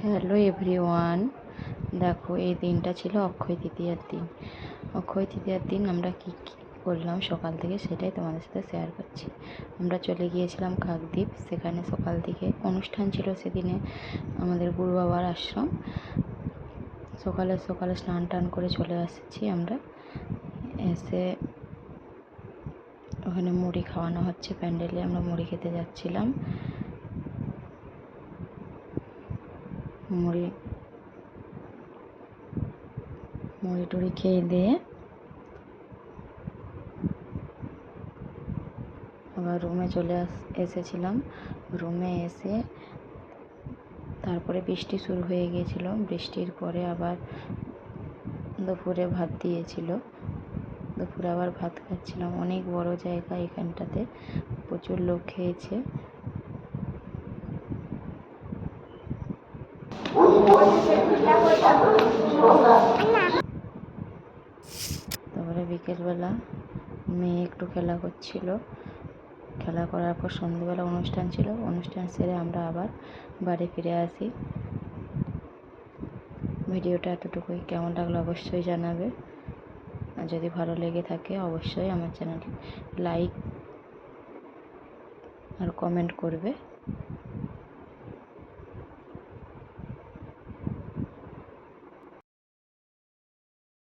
Hello everyone, দেখো এই দিনটা ছিল অক্ষয় তৃতীয়ার দিন। অক্ষয় তৃতীয়ার দিন আমরা কি করলাম সকাল থেকে সেটাই তোমাদের সাথে শেয়ার করছি। আমরা চলে গিয়েছিলাম কাকদ্বীপ, সেখানে সকাল থেকে অনুষ্ঠান ছিল সেদিনে আমাদের গুরু বাবার আশ্রম। সকালে সকালে স্নান টান করে চলে আসছি আমরা। এসে ওখানে মুড়ি খাওয়ানো হচ্ছে প্যান্ডেলে, আমরা মুড়ি খেতে যাচ্ছিলাম। মুড়ি টুড়ি খেয়ে দিয়ে আবার রুমে চলে এসেছিলাম। রুমে এসে তারপরে বৃষ্টি শুরু হয়ে গিয়েছিল। বৃষ্টির পরে আবার দুপুরে ভাত দিয়েছিল। দুপুরে আবার ভাত খাচ্ছিলাম। অনেক বড় জায়গা, এখানটাতে প্রচুর লোক খেয়েছে। তারপরে বিকেলবেলা মেয়ে একটু খেলা করছিল। খেলা করার পর সন্ধ্যেবেলা অনুষ্ঠান ছিল। অনুষ্ঠান সেরে আমরা আবার বাড়ি ফিরে আসি। ভিডিওটা এতটুকুই। কেমন লাগলো অবশ্যই জানাবে, আর যদি ভালো লেগে থাকে অবশ্যই আমার চ্যানেল লাইক আর কমেন্ট করবে।